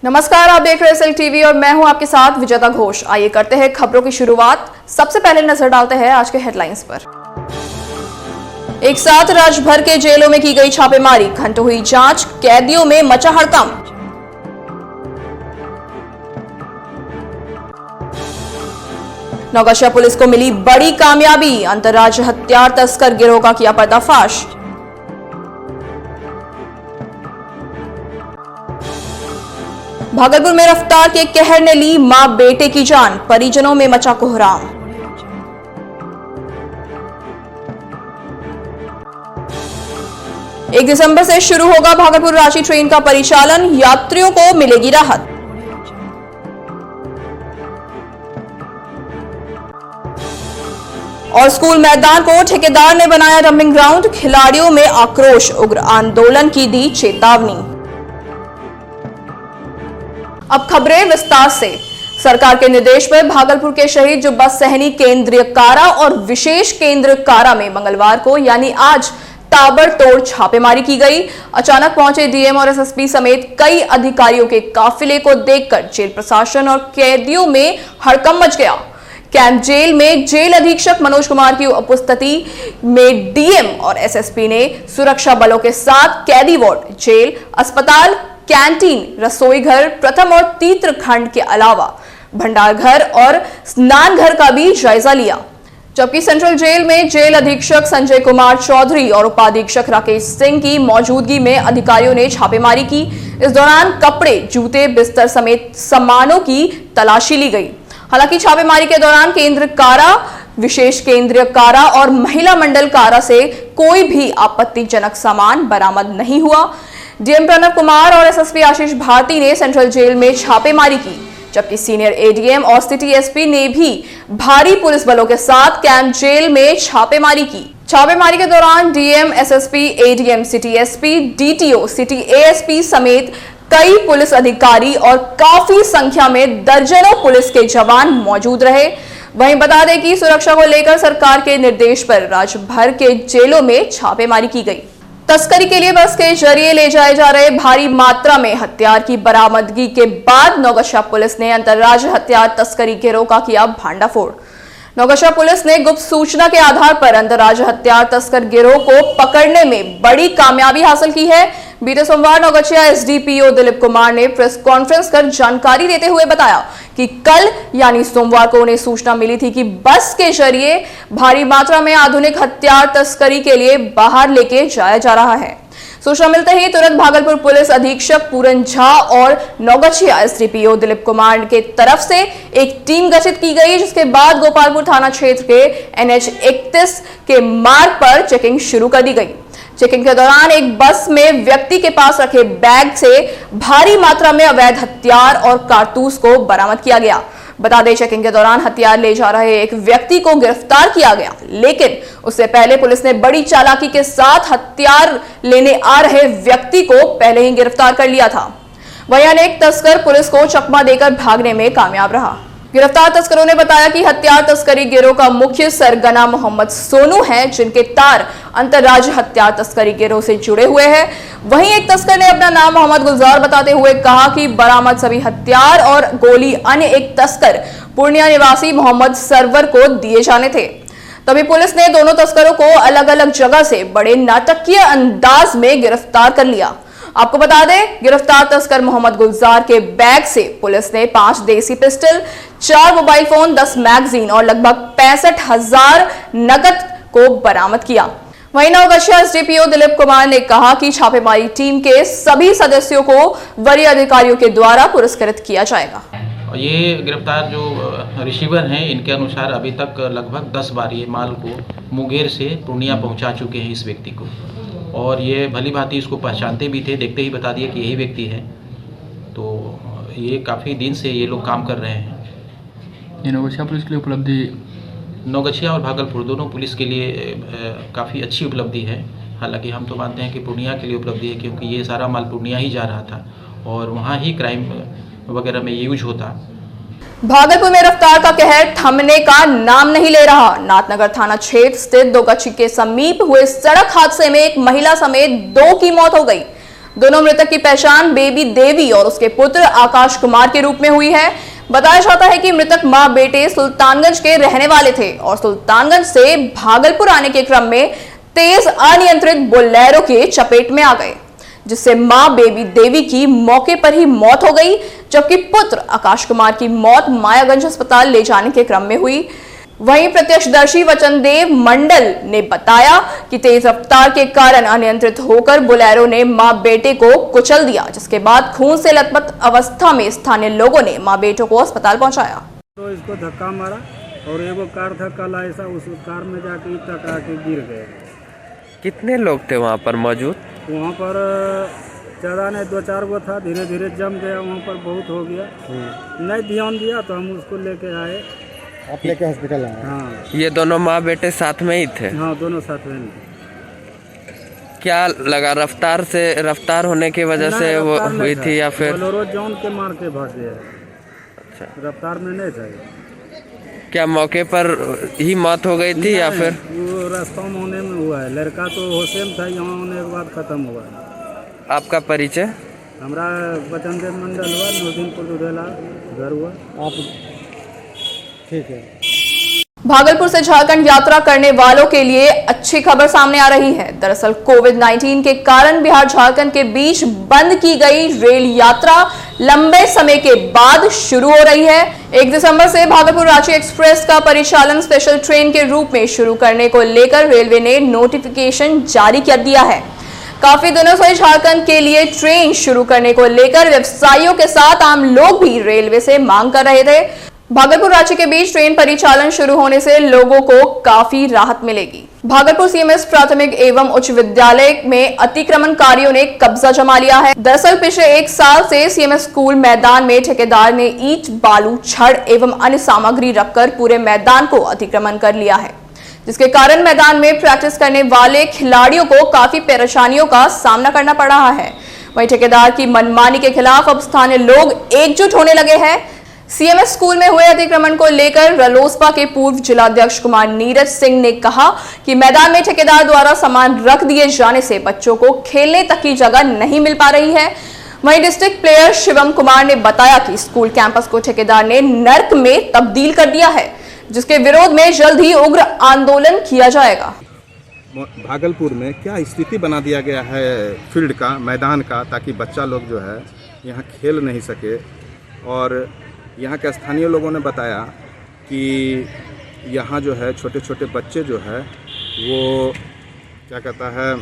नमस्कार, आप देख रहे हैं SL टीवी और मैं हूं आपके साथ विजेता घोष। आइए करते हैं खबरों की शुरुआत। सबसे पहले नजर डालते हैं आज के हेडलाइंस पर। एक साथ राज्य भर के जेलों में की गई छापेमारी, घंटों हुई जांच, कैदियों में मचा हड़कंप। नौगछिया पुलिस को मिली बड़ी कामयाबी, अंतर्राज्यीय हथियार तस्कर गिरोह का किया पर्दाफाश। भागलपुर में रफ्तार के कहर ने ली मां बेटे की जान, परिजनों में मचा कोहराम। एक दिसंबर से शुरू होगा भागलपुर रांची ट्रेन का परिचालन, यात्रियों को मिलेगी राहत। और स्कूल मैदान को ठेकेदार ने बनाया डंपिंग ग्राउंड, खिलाड़ियों में आक्रोश, उग्र आंदोलन की दी चेतावनी। अब खबरें विस्तार से। सरकार के निर्देश पर भागलपुर के शहीद जुब्बा सहनी केंद्रीय कारा और विशेष केंद्रीय कारा में मंगलवार को यानी आज ताबड़तोड़ छापेमारी की गई। अचानक पहुंचे डीएम और एसएसपी समेत कई अधिकारियों के काफिले को देखकर जेल प्रशासन और कैदियों में हड़कंप मच गया। कैंप जेल में जेल अधीक्षक मनोज कुमार की उपस्थिति में डीएम और एसएसपी ने सुरक्षा बलों के साथ कैदी वार्ड, जेल, अस्पताल, कैंटीन, रसोई घर, प्रथम और तीसरे खंड के अलावा भंडार घर और स्नान घर का भी जायजा लिया। जबकि सेंट्रल जेल में जेल अधीक्षक संजय कुमार चौधरी और उपाधीक्षक राकेश सिंह की मौजूदगी में अधिकारियों ने छापेमारी की। इस दौरान कपड़े, जूते, बिस्तर समेत सामानों की तलाशी ली गई। हालांकि छापेमारी के दौरान केंद्र कारा, विशेष केंद्रीय कारा और महिला मंडल कारा से कोई भी आपत्तिजनक सामान बरामद नहीं हुआ। डीएम प्रणव कुमार और एसएसपी आशीष भारती ने सेंट्रल जेल में छापेमारी की, जबकि सीनियर एडीएम और सिटी एसपी ने भी भारी पुलिस बलों के साथ कैंप जेल में छापेमारी की। छापेमारी के दौरान DM, SSP, ADM, city SP, DTO, city ASP समेत कई पुलिस अधिकारी और काफी संख्या में दर्जनों पुलिस के जवान मौजूद रहे। वहीं बता दें कि सुरक्षा को लेकर सरकार के निर्देश पर राज्य भर के जेलों में छापेमारी की गई। तस्करी के लिए बस के जरिए ले जाए जा रहे भारी मात्रा में हथियार की बरामदगी के बाद नौगछिया पुलिस ने अंतर्राज्यीय हथियार तस्करी गिरोह का किया भांडाफोड़। नौगछिया पुलिस ने गुप्त सूचना के आधार पर अंतर्राज्यीय हथियार तस्कर गिरोह को पकड़ने में बड़ी कामयाबी हासिल की है। बीते सोमवार नौगछिया एसडीपीओ दिलीप कुमार ने प्रेस कॉन्फ्रेंस कर जानकारी देते हुए बताया कि कल यानी सोमवार को उन्हें सूचना मिली थी कि बस के जरिए भारी मात्रा में आधुनिक हथियार तस्करी के लिए बाहर लेके जाया जा रहा है। सूचना मिलते ही तुरंत भागलपुर पुलिस अधीक्षक पूरन झा और नौगछिया एसडीपीओ दिलीप कुमार के तरफ से एक टीम गठित की गई, जिसके बाद गोपालपुर थाना क्षेत्र के NH 31 के मार्ग पर चेकिंग शुरू कर दी गई। चेकिंग के दौरान एक बस में व्यक्ति के पास रखे बैग से भारी मात्रा में अवैध हथियार और कारतूस को बरामद किया गया। बता दें, चेकिंग के दौरान हथियार ले जा रहे एक व्यक्ति को गिरफ्तार किया गया, लेकिन उससे पहले पुलिस ने बड़ी चालाकी के साथ हथियार लेने आ रहे व्यक्ति को पहले ही गिरफ्तार कर लिया था। वहीं अनेक तस्कर पुलिस को चकमा देकर भागने में कामयाब रहा। गिरफ्तार तस्करों ने बताया कि हथियार तस्करी गिरोह का मुख्य सरगना मोहम्मद सोनू है, जिनके तार अंतर्राज्यीय हथियार तस्करी गिरोह से जुड़े हुए हैं। वहीं एक तस्कर ने अपना नाम मोहम्मद गुलजार बताते हुए कहा कि बरामद सभी हथियार और गोली अन्य एक तस्कर पूर्णिया निवासी मोहम्मद सरवर को दिए जाने थे। तभी पुलिस ने दोनों तस्करों को अलग अलग जगह से बड़े नाटकीय अंदाज में गिरफ्तार कर लिया। आपको बता दें, गिरफ्तार तस्कर मोहम्मद गुलजार के बैग से पुलिस ने 5 देसी पिस्टल, 4 मोबाइल फोन, 10 मैगजीन और लगभग 65,000 नकद को बरामद किया। वहीं नौगछिया एसडीपीओ दिलीप कुमार ने कहा कि छापेमारी टीम के सभी सदस्यों को वरीय अधिकारियों के द्वारा पुरस्कृत किया जाएगा। ये गिरफ्तार जो रिसीवर हैं, इनके अनुसार अभी तक लगभग 10 बार ये माल को मुंगेर से पूर्णिया पहुंचा चुके हैं इस व्यक्ति को, और ये भली भांति इसको पहचानते भी थे, देखते ही बता दिया कि यही व्यक्ति है। तो ये काफ़ी दिन से ये लोग काम कर रहे हैं। ये नौगछिया पुलिस के लिए उपलब्धि, नौगछिया और भागलपुर दोनों पुलिस के लिए काफ़ी अच्छी उपलब्धि है। हालांकि हम तो मानते हैं कि पूर्णिया के लिए उपलब्धि है, क्योंकि ये सारा माल पूर्णिया ही जा रहा था और वहाँ ही क्राइम वगैरह में यूज होता। भागलपुर में रफ्तार का कहर थमने का नाम नहीं ले रहा। नाथनगर थाना क्षेत्र स्थित दोगच्छी के समीप हुए सड़क हादसे में एक महिला समेत 2 की मौत हो गई। दोनों मृतक की पहचान बेबी देवी और उसके पुत्र आकाश कुमार के रूप में हुई है। बताया जाता है कि मृतक मां बेटे सुल्तानगंज के रहने वाले थे और सुल्तानगंज से भागलपुर आने के क्रम में तेज अनियंत्रित बोलेरो के चपेट में आ गए, जिससे मां बेबी देवी की मौके पर ही मौत हो गई, जबकि पुत्र आकाश कुमार की मौत मायागंज अस्पताल ले जाने के क्रम में हुई। वहीं प्रत्यक्षदर्शी वचनदेव मंडल ने बताया कि तेज रफ्तार के कारण अनियंत्रित होकर बोलेरो ने मां बेटे को कुचल दिया, जिसके बाद खून से लथपथ अवस्था में स्थानीय लोगों ने मां बेटों को अस्पताल पहुंचाया। तो इसको धक्का मारा और एगो कार था कल ऐसा, उस कार में जाके ईंट टकरा के गिर गए। कितने लोग थे वहाँ पर मौजूद? वहाँ पर ज़्यादा नहीं, 2-4 गो था। धीरे धीरे जम गया, वहाँ पर बहुत हो गया। नहीं ध्यान दिया तो हम उसको लेके आए। आप लेके हॉस्पिटल आए? हाँ ये दोनों माँ बेटे साथ में ही थे? हाँ, दोनों साथ में। क्या लगा, रफ्तार होने की वजह से वो हुई थी या फिर बोलेरो जॉन के मार के भाग गया? अच्छा, रफ्तार में नहीं था। क्या मौके पर ही मौत हो गई थी या फिर? वो रास्ता में होने में हुआ है। लड़का तो होशेम था, यहाँ होने के बाद खत्म हुआ है। आपका परिचय? हमारा वचनदेव मंडल हुआ, नौदीनपुर दुधेला घर हुआ। आप ठीक है। भागलपुर से झारखंड यात्रा करने वालों के लिए अच्छी खबर सामने आ रही है। दरअसल कोविड-19 के कारण बिहार झारखंड के बीच बंद की गई रेल यात्रा लंबे समय के बाद शुरू हो रही है। 1 दिसंबर से भागलपुर रांची एक्सप्रेस का परिचालन स्पेशल ट्रेन के रूप में शुरू करने को लेकर रेलवे ने नोटिफिकेशन जारी कर दिया है। काफी दिनों से झारखंड के लिए ट्रेन शुरू करने को लेकर व्यवसायियों के साथ आम लोग भी रेलवे से मांग कर रहे थे। भागलपुर रांची के बीच ट्रेन परिचालन शुरू होने से लोगों को काफी राहत मिलेगी। भागलपुर सीएमएस प्राथमिक एवं उच्च विद्यालय में अतिक्रमणकारियों ने कब्जा जमा लिया है। दरअसल पिछले 1 साल से सीएमएस स्कूल मैदान में ठेकेदार ने ईंट, बालू, छड़ एवं अन्य सामग्री रखकर पूरे मैदान को अतिक्रमण कर लिया है, जिसके कारण मैदान में प्रैक्टिस करने वाले खिलाड़ियों को काफी परेशानियों का सामना करना पड़ रहा है। वहीं ठेकेदार की मनमानी के खिलाफ अब स्थानीय लोग एकजुट होने लगे हैं। सीएमएस स्कूल में हुए अतिक्रमण को लेकर रलोसपा के पूर्व जिलाध्यक्ष कुमार नीरज सिंह ने कहा कि मैदान में ठेकेदार द्वारा सामान रख दिए जाने से बच्चों को खेलने तक की जगह नहीं मिल पा रही है। वहीं डिस्ट्रिक्ट प्लेयर शिवम कुमार ने बताया कि स्कूल कैंपस को ठेकेदार ने नर्क में तब्दील कर दिया है, जिसके विरोध में जल्द ही उग्र आंदोलन किया जाएगा। भागलपुर में क्या स्थिति बना दिया गया है फील्ड का, मैदान का, ताकि बच्चा लोग जो है यहाँ खेल नहीं सके। और यहाँ के स्थानीय लोगों ने बताया कि यहाँ जो है छोटे छोटे बच्चे जो है वो क्या कहता है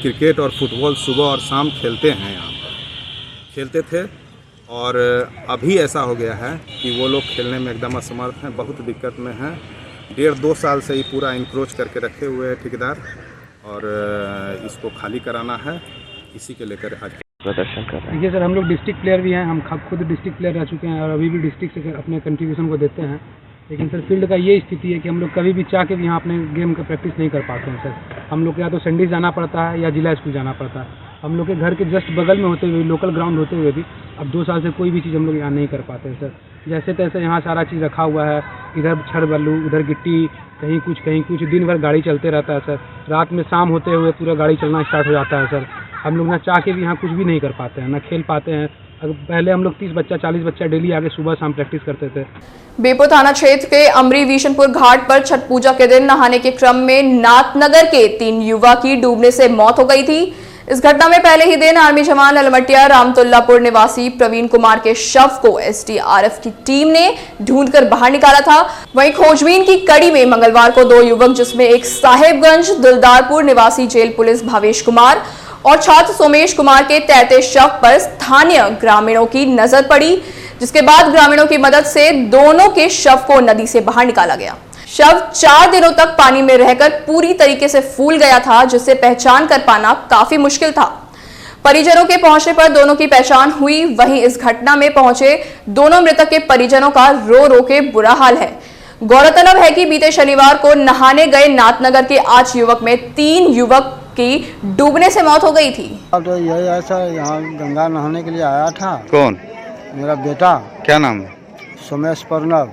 क्रिकेट और फुटबॉल सुबह और शाम खेलते हैं, यहाँ पर खेलते थे। और अभी ऐसा हो गया है कि वो लोग खेलने में एकदम असमर्थ हैं, बहुत दिक्कत में हैं। 1.5-2 साल से ही पूरा इंक्रोच करके रखे हुए हैं ठेकेदार, और इसको खाली कराना है। इसी के लेकर आज प्रदर्शन कर रहे हैं। देखिए सर, हम लोग डिस्ट्रिक्ट प्लेयर भी हैं, हम खुद डिस्ट्रिक्ट प्लेयर रह चुके हैं और अभी भी डिस्ट्रिक्ट से अपने कंट्रीब्यूशन को देते हैं। लेकिन सर फील्ड का ये स्थिति है कि हम लोग कभी भी चाह के भी यहाँ अपने गेम का प्रैक्टिस नहीं कर पाते हैं सर। हम लोग या तो संडे जाना पड़ता है या जिला स्कूल जाना पड़ता है। हम लोग के घर के जस्ट बगल में होते हुए, लोकल ग्राउंड होते हुए भी अब 2 साल से कोई भी चीज़ हम लोग यहाँ नहीं कर पाते हैं सर। जैसे तैसे यहाँ सारा चीज़ रखा हुआ है, इधर छड़ बालू, उधर गिट्टी, कहीं कुछ, दिन भर गाड़ी चलते रहता है सर। रात में शाम होते हुए पूरा गाड़ी चलना स्टार्ट हो जाता है सर। हम लोग ना चाह के भी यहाँ कुछ भी नहीं कर पाते हैं, ना खेल पाते हैं। अगर पहले हम लोग 30 बच्चा 40 बच्चा डेली आगे सुबह शाम प्रैक्टिस करते थे। बेपो थाना क्षेत्र के अमरी विशनपुर घाट पर छठ पूजा के दिन नहाने के क्रम में नाथनगर के 3 युवा की डूबने से मौत हो गई थी। इस घटना में पहले ही दिन आर्मी जवान अलमटिया रामतुल्लापुर निवासी प्रवीण कुमार के शव को एसडीआरएफ की टीम ने ढूंढकर बाहर निकाला था। वहीं खोजबीन की कड़ी में मंगलवार को 2 युवक, जिसमें एक साहेबगंज दिलदारपुर निवासी जेल पुलिस भावेश कुमार और छात्र सोमेश कुमार के तैरते शव पर स्थानीय ग्रामीणों की नजर पड़ी, जिसके बाद ग्रामीणों की मदद से दोनों के शव को नदी से बाहर निकाला गया। शव 4 दिनों तक पानी में रहकर पूरी तरीके से फूल गया था, जिससे पहचान कर पाना काफी मुश्किल था। परिजनों के पहुंचने पर दोनों की पहचान हुई। वहीं इस घटना में पहुंचे दोनों मृतक के परिजनों का रो रो के बुरा हाल है। गौरतलब है कि बीते शनिवार को नहाने गए नाथनगर के 8 युवक में 3 युवक की डूबने से मौत हो गई थी। तो यही ऐसा यहाँ गंगा नहाने के लिए आया था। कौन? मेरा बेटा। क्या नाम है? सोमेश प्रणव।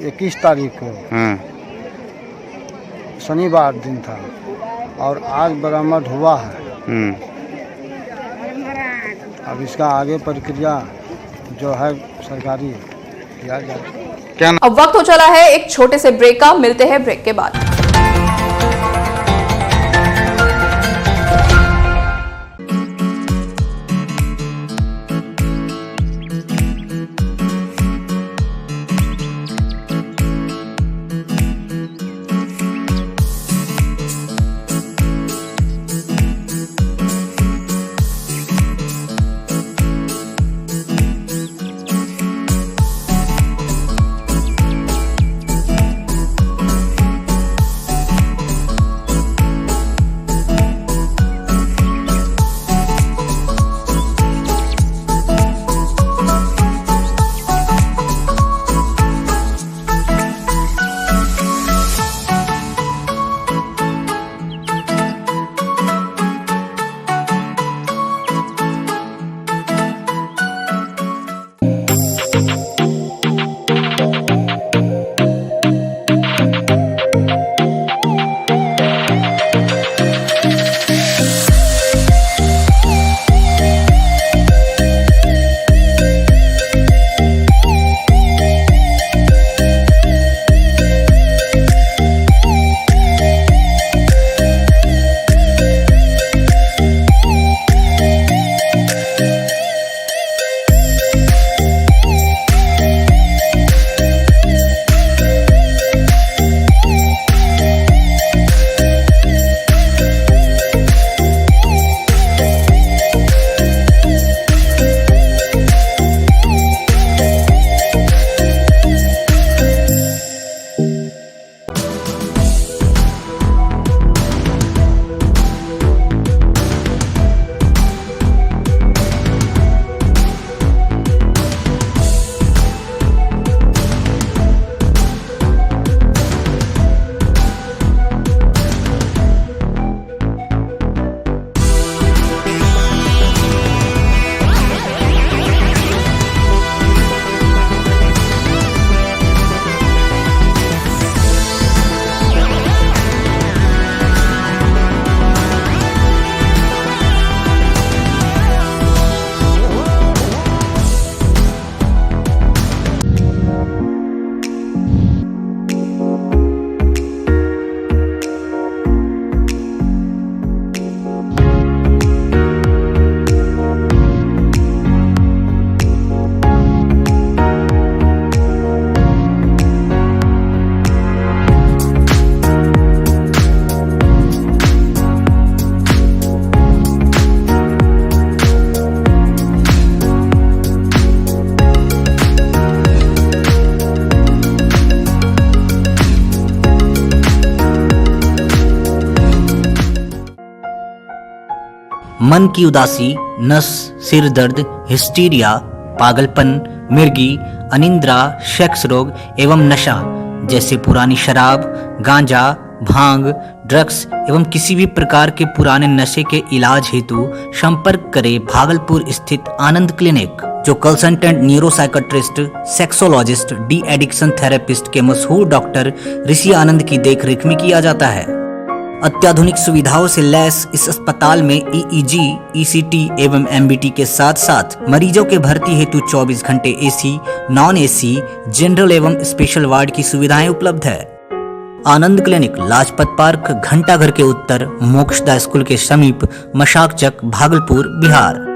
21 तारीख को शनिवार दिन था और आज बरामद हुआ है। अब इसका आगे प्रक्रिया जो है सरकारी किया जाए। अब वक्त हो चला है एक छोटे से ब्रेक का, मिलते हैं ब्रेक के बाद। मन की उदासी, नस, सिर दर्द, हिस्टीरिया, पागलपन, मिर्गी, अनिद्रा, सेक्स रोग एवं नशा जैसे पुरानी शराब, गांजा, भांग, ड्रग्स एवं किसी भी प्रकार के पुराने नशे के इलाज हेतु संपर्क करें भागलपुर स्थित आनंद क्लिनिक, जो consultant neuropsychiatrist, sexologist, de addiction therapist के मशहूर डॉक्टर ऋषि आनंद की देखरेख में किया जाता है। अत्याधुनिक सुविधाओं से लैस इस अस्पताल में EEG, ECT एवं MBT के साथ साथ मरीजों के भर्ती हेतु 24 घंटे AC, नॉन AC, जनरल एवं स्पेशल वार्ड की सुविधाएं उपलब्ध है। आनंद क्लिनिक लाजपत पार्क, घंटाघर के उत्तर, मोक्षदा स्कूल के समीप, मशाक चक, भागलपुर, बिहार।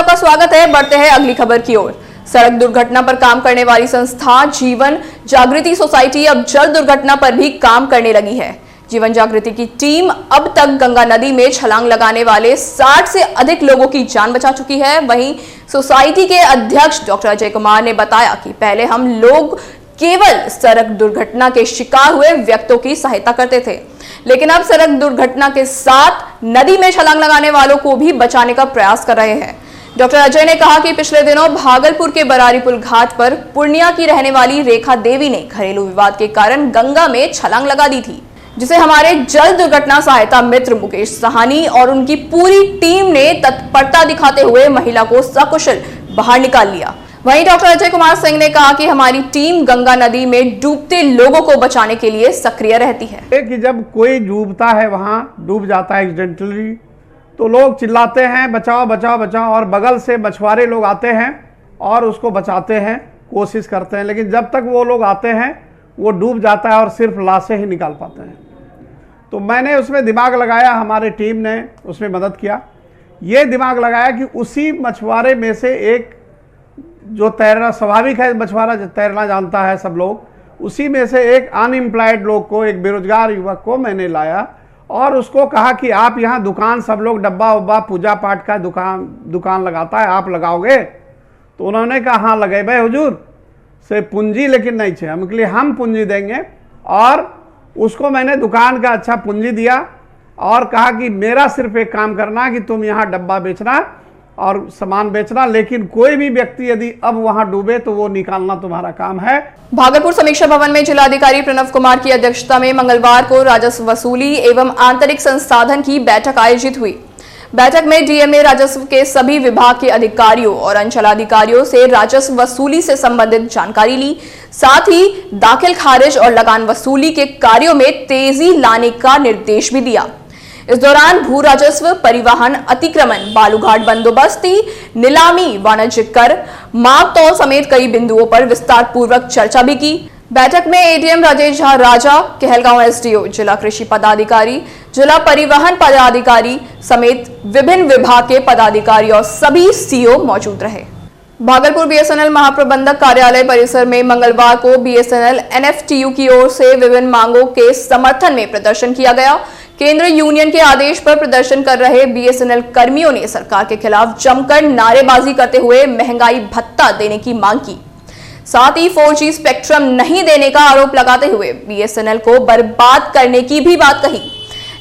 आपका स्वागत है। बढ़ते हैं अगली खबर की ओर। सड़क दुर्घटना पर काम करने वाली संस्था जीवन जागृति सोसाइटी अब जल दुर्घटना पर भी काम करने लगी है। जीवन जागृति की टीम अब तक गंगा नदी में छलांग लगाने वाले 60 से अधिक लोगों की जान बचा चुकी है। वहीं सोसाइटी के अध्यक्ष डॉक्टर अजय कुमार ने बताया कि पहले हम लोग केवल सड़क दुर्घटना के शिकार हुए व्यक्तियों की सहायता करते थे, लेकिन अब सड़क दुर्घटना के साथ नदी में छलांग लगाने वालों को भी बचाने का प्रयास कर रहे हैं। डॉक्टर अजय ने कहा कि पिछले दिनों भागलपुर के बरारी पुल घाट पर पूर्णिया की रहने वाली रेखा देवी ने घरेलू विवाद के कारण गंगा में छलांग लगा दी थी, जिसे हमारे जल दुर्घटना सहायता मित्र मुकेश साहनी और उनकी पूरी टीम ने तत्परता दिखाते हुए महिला को सकुशल बाहर निकाल लिया। वहीं डॉक्टर अजय कुमार सिंह ने कहा कि हमारी टीम गंगा नदी में डूबते लोगों को बचाने के लिए सक्रिय रहती है। कि जब कोई डूबता है, वहां डूब जाता है एक्सीडेंटली, तो लोग चिल्लाते हैं बचाओ बचाओ बचाओ, और बगल से मछुआरे लोग आते हैं और उसको बचाते हैं, कोशिश करते हैं, लेकिन जब तक वो लोग आते हैं वो डूब जाता है और सिर्फ लाशें ही निकाल पाते हैं। तो मैंने उसमें दिमाग लगाया, हमारी टीम ने उसमें मदद किया। ये दिमाग लगाया कि उसी मछुआरे में से एक जो तैरना स्वाभाविक है, मछुआरा तैरना जानता है सब लोग, उसी में से एक अनएम्प्लॉयड लोग को, एक बेरोजगार युवक को मैंने लाया और उसको कहा कि आप यहाँ दुकान, सब लोग डब्बा उब्बा पूजा पाठ का दुकान लगाता है, आप लगाओगे? तो उन्होंने कहा हाँ लगे भाई हुजूर से पूंजी लेकिन नहीं चाहिए, हम के लिए हम पूंजी देंगे। और उसको मैंने दुकान का अच्छा पूंजी दिया और कहा कि मेरा सिर्फ एक काम करना कि तुम यहाँ डब्बा बेचना और सामान बेचना, लेकिन कोई भी व्यक्ति यदि अब वहां डूबे तो वो निकालना तुम्हारा काम है। भागलपुर समीक्षा भवन में जिलाधिकारी प्रणव कुमार की अध्यक्षता में मंगलवार को राजस्व वसूली एवं आंतरिक संसाधन की बैठक आयोजित हुई। बैठक में डीएमए राजस्व के सभी विभाग के अधिकारियों और अंचलाधिकारियों से राजस्व वसूली से संबंधित जानकारी ली, साथ ही दाखिल खारिज और लगान वसूली के कार्यों में तेजी लाने का निर्देश भी दिया। इस दौरान भू राजस्व, परिवहन, अतिक्रमण, बालूघाट बंदोबस्ती, नीलामी, वाणिज्य कर, माप तौल समेत कई बिंदुओं पर विस्तार पूर्वक चर्चा भी की। बैठक में एडीएम राजेश झा राजा, कहलगांव एसडीओ, जिला कृषि पदाधिकारी, जिला परिवहन पदाधिकारी समेत विभिन्न विभाग के पदाधिकारी और सभी सीओ मौजूद रहे। भागलपुर बीएसएनएल महाप्रबंधक कार्यालय परिसर में मंगलवार को बीएसएनएल एनएफटीयू की ओर से विभिन्न मांगों के समर्थन में प्रदर्शन किया गया। केंद्र यूनियन के आदेश पर प्रदर्शन कर रहे बीएसएनएल कर्मियों ने सरकार के खिलाफ जमकर नारेबाजी करते हुए महंगाई भत्ता देने की मांग की, साथ ही 4G स्पेक्ट्रम नहीं देने का आरोप लगाते हुए बीएसएनएल को बर्बाद करने की भी बात कही।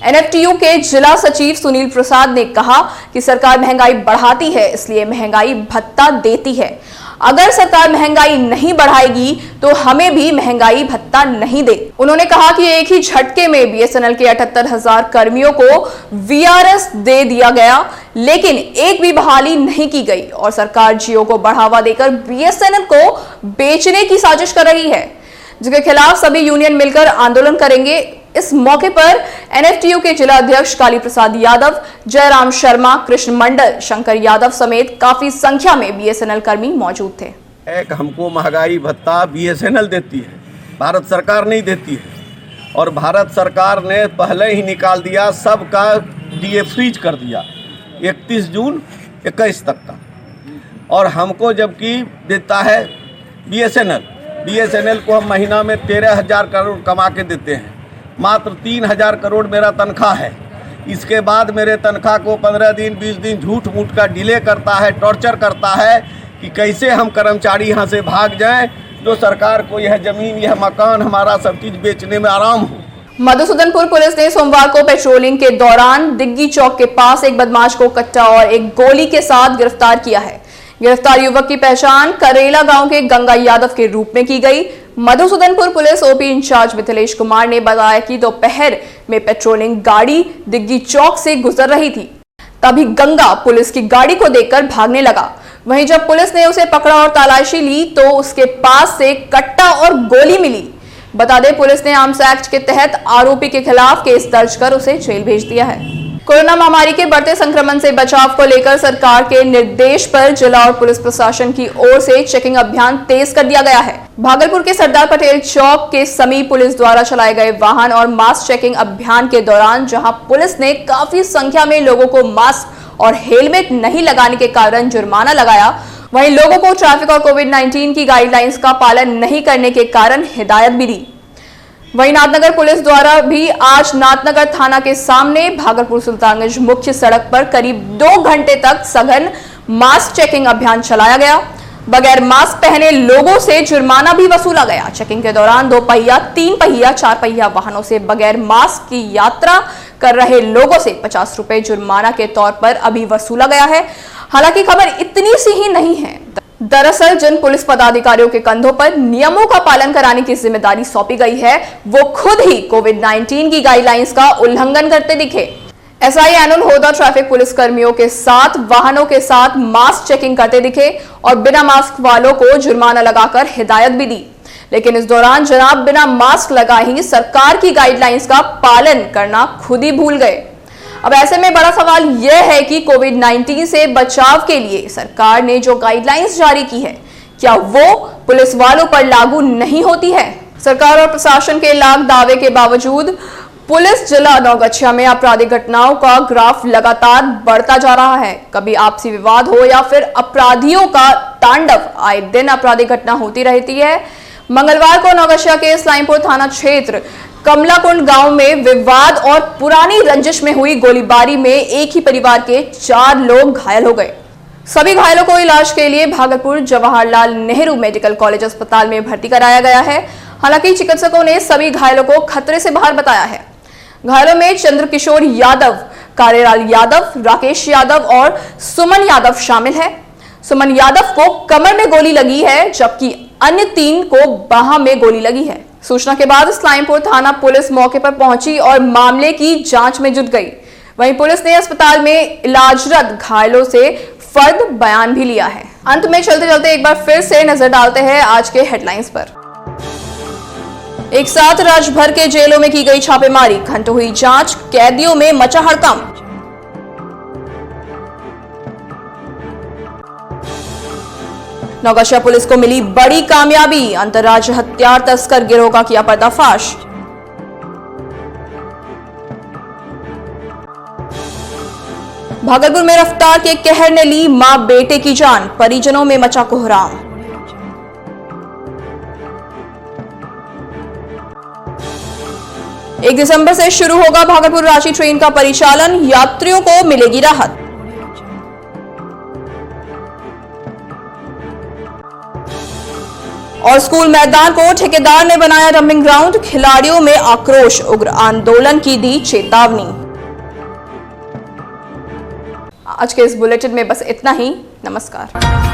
एनएफटीयू के जिला सचिव सुनील प्रसाद ने कहा कि सरकार महंगाई बढ़ाती है, इसलिए महंगाई भत्ता देती है। अगर सरकार महंगाई नहीं बढ़ाएगी तो हमें भी महंगाई भत्ता नहीं दे। उन्होंने कहा कि एक ही झटके में बीएसएनएल के 78,000 कर्मियों को वीआरएस दे दिया गया, लेकिन एक भी बहाली नहीं की गई और सरकार जियो को बढ़ावा देकर बीएसएनएल को बेचने की साजिश कर रही है, जिसके खिलाफ सभी यूनियन मिलकर आंदोलन करेंगे। इस मौके पर एनएफटीयू के जिला अध्यक्ष काली प्रसाद यादव, जयराम शर्मा, कृष्ण मंडल, शंकर यादव समेत काफी संख्या में बीएसएनएल कर्मी मौजूद थे। एक हमको महंगाई भत्ता बीएसएनएल देती है, भारत सरकार नहीं देती है, और भारत सरकार ने पहले ही निकाल दिया, सबका डीए फ्रीज कर दिया 31 जून 21 तक का, और हमको जबकि देता है बीएसएनएल को हम महीना में 13,000 करोड़ कमा के देते हैं, मात्र 3,000 करोड़ मेरा तनख्वाह है। इसके बाद मेरे तनख्वाह को 15 दिन 20 दिन झूठ मूठ का डिले करता है, टॉर्चर करता है कि कैसे हम कर्मचारी यहाँ से भाग जाएं, जो सरकार को यह जमीन, यह मकान, हमारा सब चीज़ बेचने में आराम हो। मधुसूदनपुर पुलिस ने सोमवार को पेट्रोलिंग के दौरान दिग्गी चौक के पास एक बदमाश को कट्टा और एक गोली के साथ गिरफ्तार किया है। गिरफ्तार युवक की पहचान करेला गांव के गंगा यादव के रूप में की गई। Madhusudanpur police OP incharge Mithilesh Kumar ने बताया कि दोपहर में पेट्रोलिंग गाड़ी दिग्गी चौक से गुजर रही थी, तभी गंगा पुलिस की गाड़ी को देखकर भागने लगा। वहीं जब पुलिस ने उसे पकड़ा और तलाशी ली तो उसके पास से कट्टा और गोली मिली। बता दें, पुलिस ने आर्म्स एक्ट के तहत आरोपी के खिलाफ केस दर्ज कर उसे जेल भेज दिया है। कोरोना महामारी के बढ़ते संक्रमण से बचाव को लेकर सरकार के निर्देश पर जिला और पुलिस प्रशासन की ओर से चेकिंग अभियान तेज कर दिया गया है। भागलपुर के सरदार पटेल चौक के समीप पुलिस द्वारा चलाए गए वाहन और मास्क चेकिंग अभियान के दौरान जहां पुलिस ने काफी संख्या में लोगों को मास्क और हेलमेट नहीं लगाने के कारण जुर्माना लगाया। वहीं लोगों को ट्रैफिक और कोविड-19 की गाइडलाइंस का पालन नहीं करने के कारण हिदायत भी दी। वहीं नाथनगर पुलिस द्वारा भी आज नाथनगर थाना के सामने भागलपुर सुल्तानगंज मुख्य सड़क पर करीब 2 घंटे तक सघन मास्क चेकिंग अभियान चलाया गया। बगैर मास्क पहने लोगों से जुर्माना भी वसूला गया। चेकिंग के दौरान 2 पहिया, 3 पहिया, 4 पहिया वाहनों से बगैर मास्क की यात्रा कर रहे लोगों से 50 रुपए जुर्माना के तौर पर अभी वसूला गया है। हालांकि खबर इतनी सी ही नहीं है। दरअसल जिन पुलिस पदाधिकारियों के कंधों पर नियमों का पालन कराने की जिम्मेदारी सौंपी गई है, वो खुद ही कोविड-19 की गाइडलाइंस का उल्लंघन करते दिखे। एसआई एनुल होदा ट्रैफिक पुलिस कर्मियों के साथ वाहनों के साथ मास्क चेकिंग करते दिखे और बिना मास्क वालों को जुर्माना लगाकर हिदायत भी दी। लेकिन इस दौरान जनाब बिना मास्क लगाए ही सरकार की गाइडलाइंस का पालन करना खुद ही भूल गए। अब ऐसे में बड़ा सवाल यह है कि कोविड-19 से बचाव के लिए सरकार ने जो गाइडलाइंस जारी की है, क्या वो पुलिस वालों पर लागू नहीं होती है? सरकार और प्रशासन के लाख दावे के बावजूद पुलिस जिला नौगछिया में आपराधिक घटनाओं का ग्राफ लगातार बढ़ता जा रहा है। कभी आपसी विवाद हो या फिर अपराधियों का तांडव, आए दिन आपराधिक घटना होती रहती है। मंगलवार को नौगछिया के इस्लामपुर थाना क्षेत्र कमलाकुंड गांव में विवाद और पुरानी रंजिश में हुई गोलीबारी में एक ही परिवार के 4 लोग घायल हो गए। सभी घायलों को इलाज के लिए भागलपुर जवाहरलाल नेहरू मेडिकल कॉलेज अस्पताल में भर्ती कराया गया है। हालांकि चिकित्सकों ने सभी घायलों को खतरे से बाहर बताया है। घायलों में चंद्रकिशोर यादव, कारेलाल यादव, राकेश यादव और सुमन यादव शामिल है। सुमन यादव को कमर में गोली लगी है, जबकि अन्य 3 को बाह में गोली लगी है। सूचना के बाद इस्लामपुर थाना पुलिस मौके पर पहुंची और मामले की जांच में जुट गई। वहीं पुलिस ने अस्पताल में इलाजरत घायलों से फर्द बयान भी लिया है। अंत में चलते चलते एक बार फिर से नजर डालते हैं आज के हेडलाइंस पर। एक साथ राज्य भर के जेलों में की गई छापेमारी, घंटों हुई जांच, कैदियों में मचा हड़कंप। नौगछिया पुलिस को मिली बड़ी कामयाबी, अंतर्राज्यीय हथियार तस्कर गिरोह का किया पर्दाफाश। भागलपुर में रफ्तार के कहर ने ली मां बेटे की जान, परिजनों में मचा कोहराम। एक दिसंबर से शुरू होगा भागलपुर रांची ट्रेन का परिचालन, यात्रियों को मिलेगी राहत। और स्कूल मैदान को ठेकेदार ने बनाया डंपिंग ग्राउंड, खिलाड़ियों में आक्रोश, उग्र आंदोलन की दी चेतावनी। आज के इस बुलेटिन में बस इतना ही। नमस्कार।